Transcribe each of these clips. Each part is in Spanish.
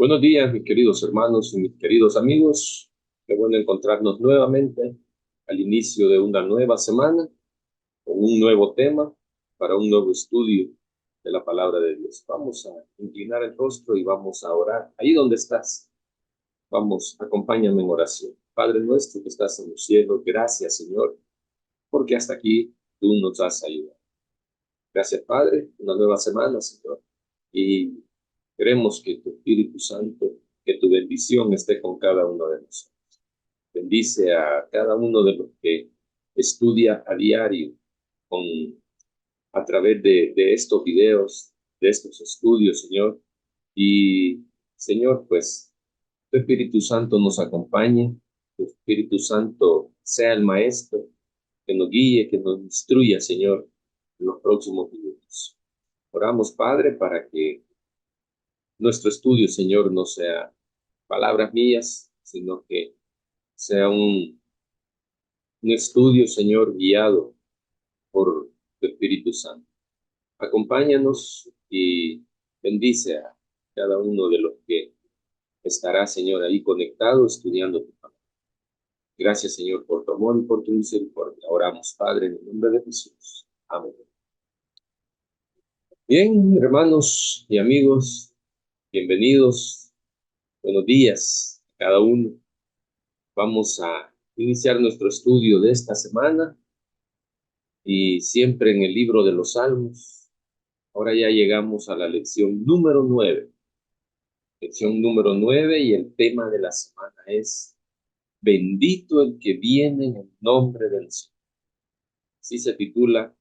Buenos días, mis queridos hermanos y mis queridos amigos. Qué bueno encontrarnos nuevamente al inicio de una nueva semana con un nuevo tema para un nuevo estudio de la palabra de Dios. Vamos a inclinar el rostro y vamos a orar. Ahí donde estás, vamos, acompáñame en oración. Padre nuestro que estás en los cielos, gracias, Señor, porque hasta aquí tú nos has ayudado. Gracias, Padre, una nueva semana, Señor. Y queremos que tu Espíritu Santo, que tu bendición esté con cada uno de nosotros. Bendice a cada uno de los que estudia a diario con, a través de estos videos, de estos estudios, Señor. Y, Señor, pues, tu Espíritu Santo nos acompañe, tu Espíritu Santo sea el Maestro, que nos guíe, que nos instruya, Señor, en los próximos minutos. Oramos, Padre, para que nuestro estudio, Señor, no sea palabras mías, sino que sea un estudio, Señor, guiado por tu Espíritu Santo. Acompáñanos y bendice a cada uno de los que estará, Señor, ahí conectado estudiando tu palabra. Gracias, Señor, por tu amor y por tu misericordia. Oramos, Padre, en el nombre de Jesús. Amén. Bien, hermanos y amigos, bienvenidos. Buenos días a cada uno. Vamos a iniciar nuestro estudio de esta semana y siempre en el libro de los Salmos. Ahora ya llegamos a la lección número 9. Lección número 9 y el tema de la semana es Bendito el que viene en el nombre del Señor. Así se titula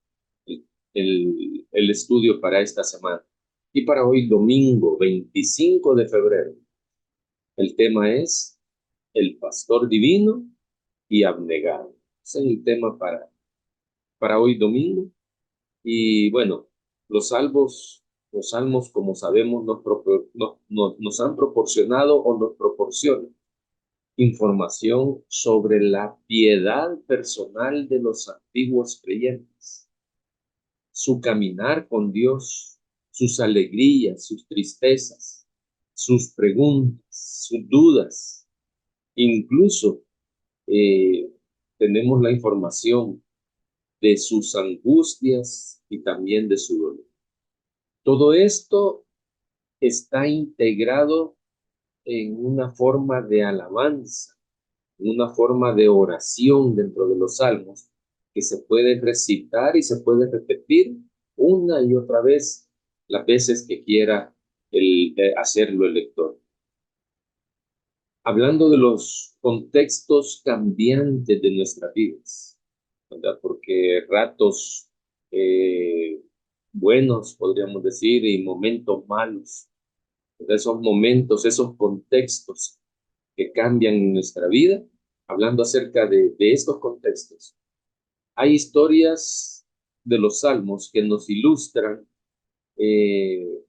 el, el estudio para esta semana. Y para hoy, domingo 25 de febrero, el tema es el pastor divino y abnegado. Ese es el tema para hoy domingo. Y bueno, los salmos, como sabemos, nos han proporcionado o nos proporcionan información sobre la piedad personal de los antiguos creyentes, su caminar con Dios, sus alegrías, sus tristezas, sus preguntas, sus dudas. Incluso eh, tenemos la información de sus angustias y también de su dolor. Todo esto está integrado en una forma de alabanza, en una forma de oración dentro de los salmos que se puede recitar y se puede repetir una y otra vez las veces que quiera hacerlo el lector. Hablando de los contextos cambiantes de nuestras vidas, ¿verdad? Porque ratos buenos, podríamos decir, y momentos malos, ¿verdad? Esos momentos, esos contextos que cambian en nuestra vida, hablando acerca de estos contextos. Hay historias de los salmos que nos ilustran eh,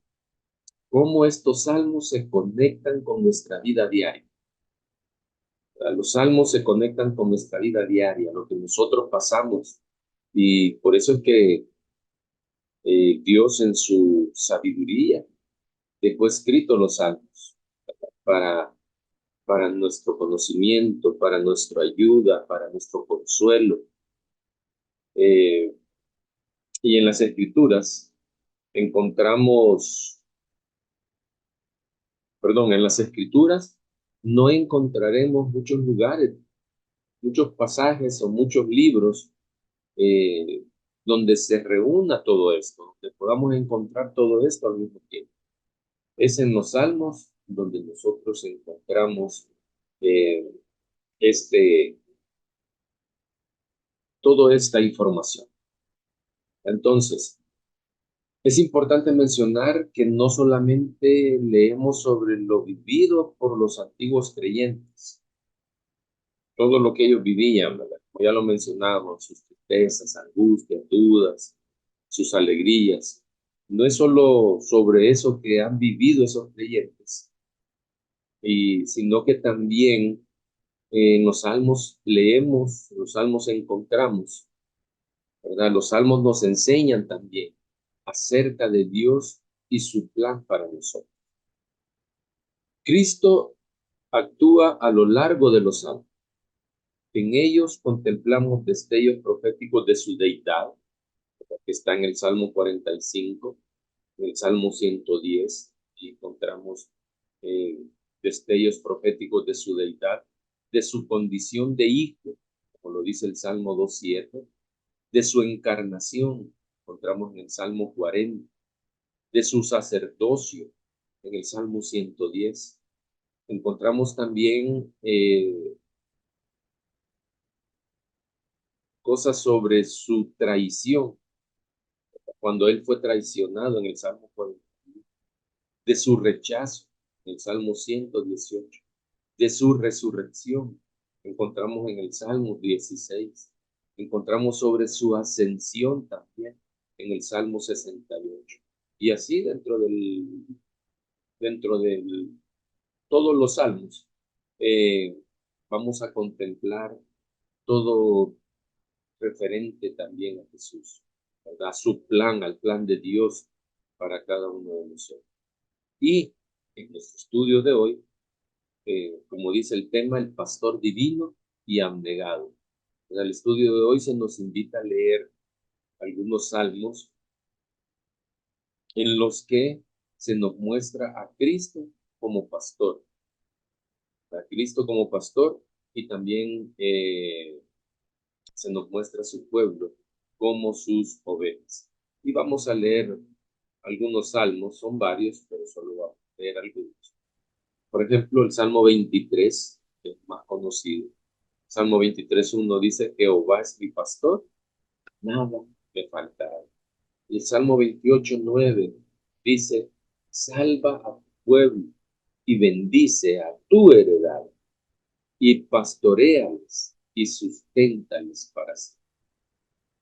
cómo estos salmos se conectan con nuestra vida diaria. Los salmos se conectan con nuestra vida diaria, lo que nosotros pasamos. Y por eso es que Dios en su sabiduría dejó escrito los salmos para, para nuestro conocimiento, para nuestra ayuda, para nuestro consuelo. Eh, y en las escrituras encontramos, perdón, en las escrituras no encontraremos muchos lugares, muchos pasajes o muchos libros eh, donde se reúna todo esto, donde podamos encontrar todo esto al mismo tiempo. Es en los Salmos donde nosotros encontramos eh, este, toda esta información. Entonces, es importante mencionar que no solamente leemos sobre lo vivido por los antiguos creyentes, todo lo que ellos vivían, ¿verdad? Como ya lo mencionamos, sus tristezas, angustias, dudas, sus alegrías. No es solo sobre eso que han vivido esos creyentes, sino que también en los salmos leemos, los salmos encontramos, ¿verdad? Los salmos nos enseñan también acerca de Dios y su plan para nosotros. Cristo actúa a lo largo de los salmos. En ellos contemplamos destellos proféticos de su deidad, que está en el Salmo 45, en el Salmo 110, y encontramos destellos proféticos de su deidad, de su condición de hijo, como lo dice el Salmo 2:7, de su encarnación, encontramos en el Salmo 40, de su sacerdocio, en el Salmo 110. Encontramos también cosas sobre su traición, cuando él fue traicionado en el Salmo 40, de su rechazo en el Salmo 118, de su resurrección, encontramos en el Salmo 16, encontramos sobre su ascensión también en el Salmo 68, y así dentro del todos los salmos, vamos a contemplar todo referente también a Jesús, ¿verdad? A su plan, al plan de Dios para cada uno de nosotros. Y en nuestro estudio de hoy, como dice el tema, el pastor divino y abnegado. En el estudio de hoy se nos invita a leer algunos salmos en los que se nos muestra a Cristo como pastor, a Cristo como pastor, y también se nos muestra a su pueblo como sus ovejas. Y vamos a leer algunos salmos, son varios, pero solo vamos a leer algunos. Por ejemplo, el Salmo 23, que es más conocido. Salmo 23:1 dice: Jehová es mi pastor, nada me faltará. Y el Salmo 28:9 dice: salva a tu pueblo y bendice a tu heredad, y pastoréales y susténtales para sí.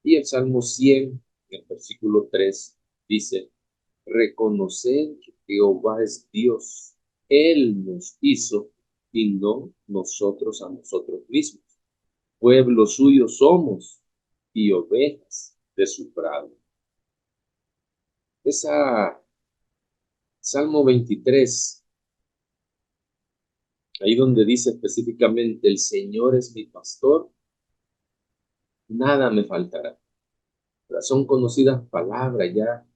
Y el Salmo 100, en el versículo 3, dice: reconoced que Jehová es Dios, Él nos hizo y no nosotros a nosotros mismos. Pueblo suyo somos y ovejas de su prado. Esa Salmo 23, ahí donde dice específicamente: el Señor es mi pastor, nada me faltará. Son conocidas palabras ya,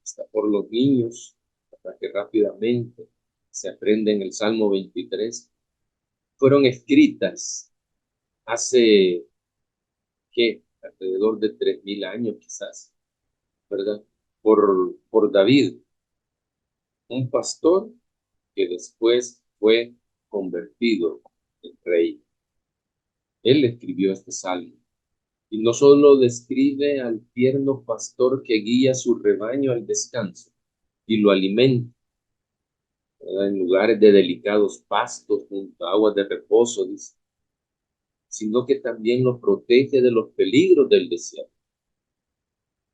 hasta por los niños, para que rápidamente se aprenden el Salmo 23. Fueron escritas hace, ¿qué? Alrededor de 3000 años quizás, ¿verdad? Por David, un pastor que después fue convertido en rey. Él escribió este salmo. Y no solo describe al tierno pastor que guía su rebaño al descanso y lo alimenta, ¿verdad?, en lugares de delicados pastos, junto a aguas de reposo, dice, sino que también lo protege de los peligros del desierto,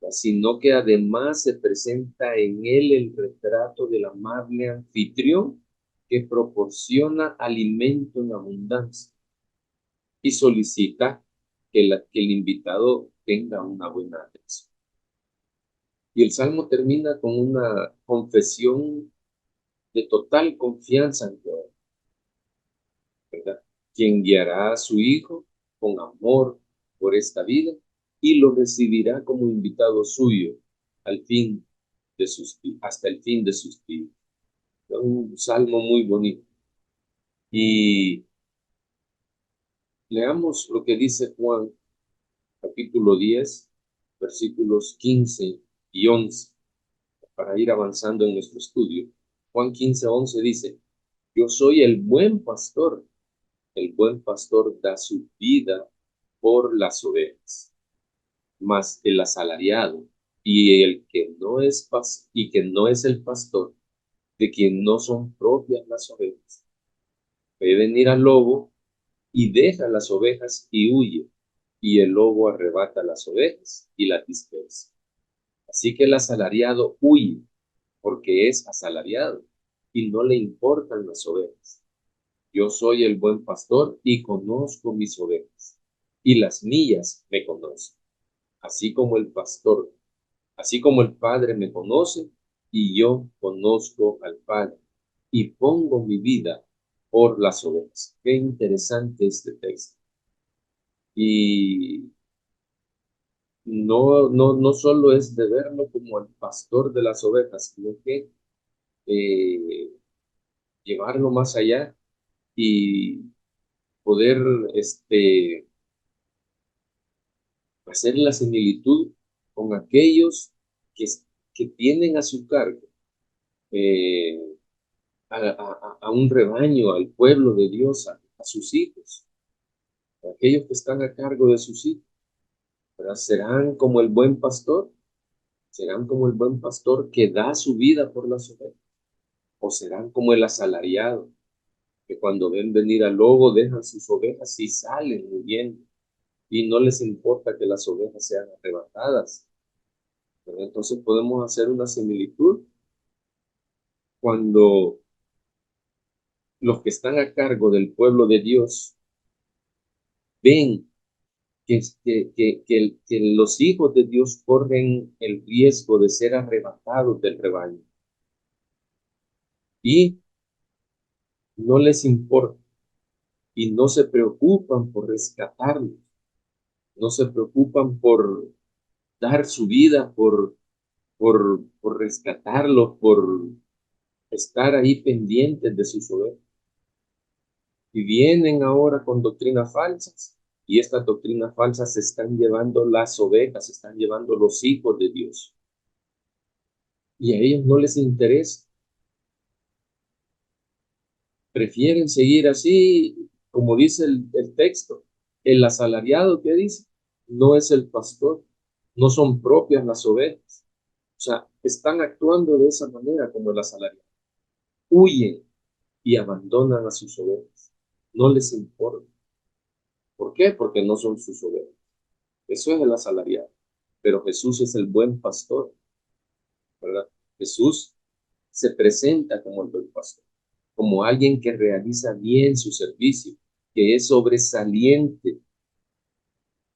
sino que además se presenta en él el retrato del amable anfitrión que proporciona alimento en abundancia y solicita que el invitado tenga una buena atención. Y el Salmo termina con una confesión de total confianza en Dios, ¿verdad? Quien guiará a su hijo con amor por esta vida y lo recibirá como invitado suyo al fin de hasta el fin de sus días. Es un salmo muy bonito. Y leamos lo que dice Juan, capítulo 10, versículos 15 y 11, para ir avanzando en nuestro estudio. Juan 15:11 dice: yo soy el buen pastor da su vida por las ovejas, mas el asalariado y el que no es el pastor, de quien no son propias las ovejas, ve venir al lobo y deja las ovejas y huye, y el lobo arrebata las ovejas y las dispersa. Así que el asalariado huye porque es asalariado y no le importan las ovejas. Yo soy el buen pastor y conozco mis ovejas, y las mías me conocen, así como el pastor, así como el Padre me conoce, y yo conozco al Padre, y pongo mi vida por las ovejas. Qué interesante este texto. Y no solo es de verlo como el pastor de las ovejas, sino que eh, llevarlo más allá y poder hacer la similitud con aquellos que, que tienen a su cargo eh, a un rebaño, al pueblo de Dios, a sus hijos, a aquellos que están a cargo de sus hijos. ¿Verdad? Serán como el buen pastor, serán como el buen pastor que da su vida por las ovejas, o serán como el asalariado, que cuando ven venir al lobo dejan sus ovejas y salen huyendo, y no les importa que las ovejas sean arrebatadas. ¿Verdad? Entonces podemos hacer una similitud cuando los que están a cargo del pueblo de Dios ven que los hijos de Dios corren el riesgo de ser arrebatados del rebaño y no les importa y no se preocupan por rescatarlos, no se preocupan por dar su vida, por rescatarlos, por estar ahí pendientes de sus ovejas. Y vienen ahora con doctrinas falsas, y estas doctrinas falsas se están llevando las ovejas, se están llevando los hijos de Dios. Y a ellos no les interesa, prefieren seguir así, como dice el texto. El asalariado que dice, no es el pastor, no son propias las ovejas. O sea, están actuando de esa manera como el asalariado. Huyen y abandonan a sus ovejas. No les importa. ¿Por qué? Porque no son sus ovejas. Eso es el asalariado. Pero Jesús es el buen pastor, ¿verdad? Jesús se presenta como el buen pastor, como alguien que realiza bien su servicio, que es sobresaliente,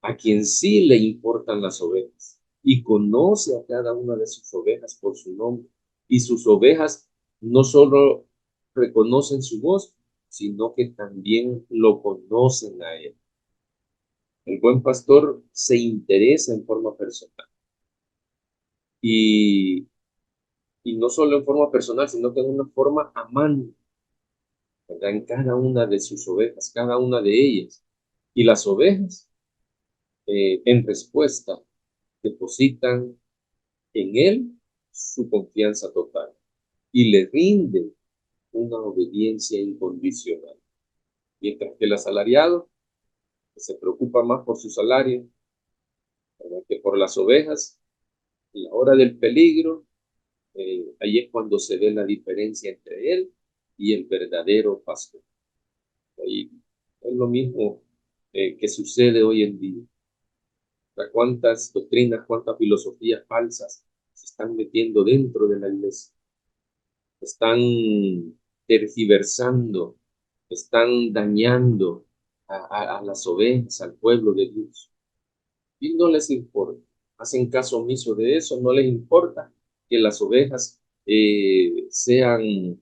a quien sí le importan las ovejas y conoce a cada una de sus ovejas por su nombre. Y sus ovejas no solo reconocen su voz, sino que también lo conocen a él. El buen pastor se interesa en forma personal y, y no solo en forma personal, sino que en una forma amante, ¿verdad? En cada una de sus ovejas, cada una de ellas. Y las ovejas, en respuesta, depositan en él su confianza total y le rinden una obediencia incondicional. Mientras que el asalariado, que se preocupa más por su salario, ¿verdad?, que por las ovejas, en la hora del peligro, ahí es cuando se ve la diferencia entre él y el verdadero pastor. Ahí es lo mismo que sucede hoy en día. Cuántas doctrinas, cuántas filosofías falsas se están metiendo dentro de la iglesia. Están tergiversando, están dañando a las ovejas, al pueblo de Dios. Y no les importa. Hacen caso omiso de eso, no les importa que las ovejas sean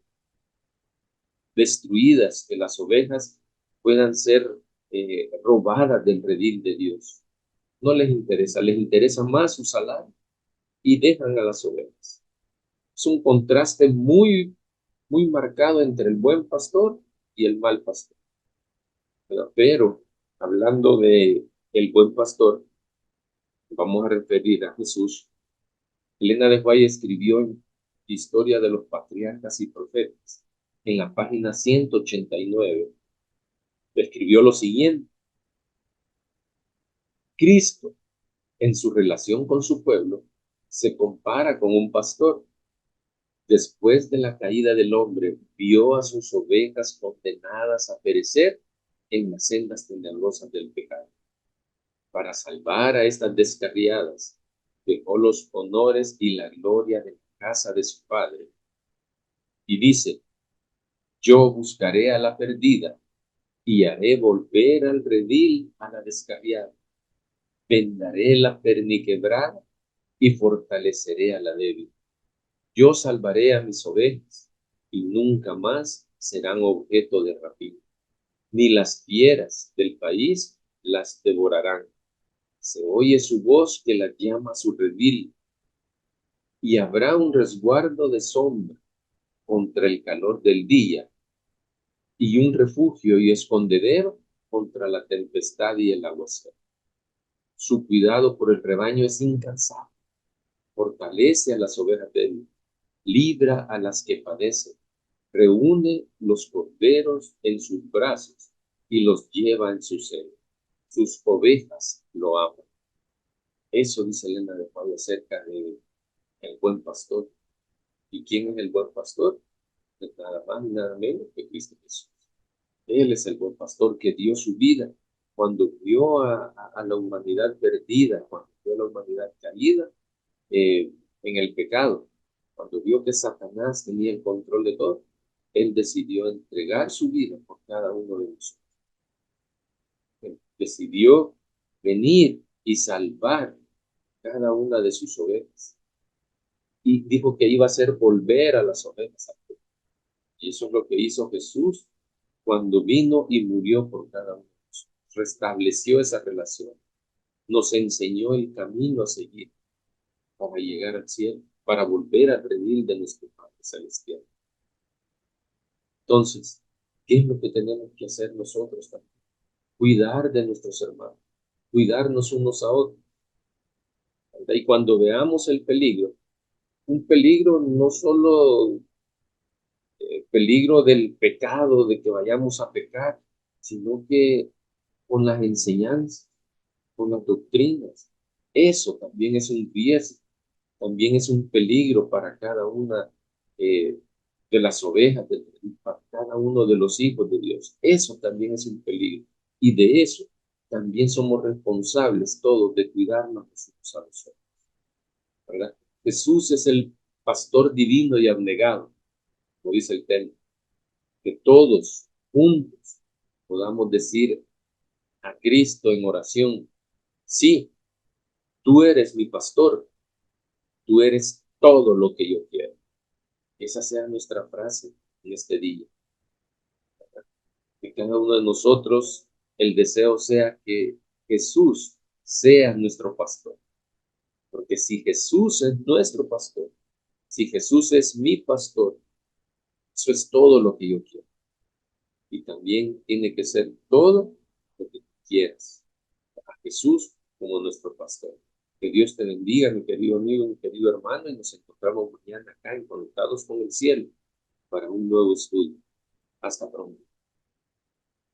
destruidas, que las ovejas puedan ser robadas del redil de Dios. No les interesa más su salario y dejan a las ovejas. Es un contraste muy marcado entre el buen pastor y el mal pastor. Pero hablando de el buen pastor, vamos a referir a Jesús. Elena de White escribió en Historia de los Patriarcas y Profetas, en la página 189, escribió lo siguiente: Cristo, en su relación con su pueblo, se compara con un pastor. Después de la caída del hombre, vio a sus ovejas condenadas a perecer en las sendas tenebrosas del pecado. Para salvar a estas descarriadas, dejó los honores y la gloria de la casa de su padre. Y dice: yo buscaré a la perdida y haré volver al redil a la descarriada. Vendaré la perniquebrada y fortaleceré a la débil. Yo salvaré a mis ovejas y nunca más serán objeto de rapina, ni las fieras del país las devorarán. Se oye su voz que las llama a su redil, y habrá un resguardo de sombra contra el calor del día, y un refugio y escondedero contra la tempestad y el aguacero. Su cuidado por el rebaño es incansable, fortalece a las ovejas débiles, libra a las que padecen, reúne los corderos en sus brazos y los lleva en su seno. Sus ovejas lo aman. Eso dice Elena de Pablo acerca de el buen pastor. ¿Y quién es el buen pastor? Pues nada más y nada menos que Cristo Jesús. Él es el buen pastor que dio su vida cuando vio a la humanidad perdida, cuando vio a la humanidad caída en el pecado, cuando vio que Satanás tenía el control de todo. Él decidió entregar su vida por cada uno de nosotros. Él decidió venir y salvar cada una de sus ovejas. Y dijo que iba a hacer volver a las ovejas. Y eso es lo que hizo Jesús cuando vino y murió por cada uno de nosotros. Restableció esa relación. Nos enseñó el camino a seguir para llegar al cielo, para volver a redil de nuestro Padre Celestial. Entonces, ¿qué es lo que tenemos que hacer nosotros también? Cuidar de nuestros hermanos, cuidarnos unos a otros, ¿verdad? Y cuando veamos el peligro, un peligro no solo peligro del pecado, de que vayamos a pecar, sino que con las enseñanzas, con las doctrinas, eso también es un riesgo, también es un peligro para cada una eh, de las ovejas, para cada uno de los hijos de Dios. Eso también es un peligro. Y de eso también somos responsables todos de cuidarnos los unos a los otros, ¿verdad? Jesús es el pastor divino y abnegado, como dice el tema, que todos juntos podamos decir a Cristo en oración: sí, tú eres mi pastor, tú eres todo lo que yo quiero. Esa sea nuestra frase en este día. Que cada uno de nosotros, el deseo sea que Jesús sea nuestro pastor. Porque si Jesús es nuestro pastor, si Jesús es mi pastor, eso es todo lo que yo quiero. Y también tiene que ser todo lo que tú quieras. A Jesús como nuestro pastor. Que Dios te bendiga, mi querido amigo, mi querido hermano, y nos encontramos mañana acá en Conectados con el Cielo para un nuevo estudio. Hasta pronto.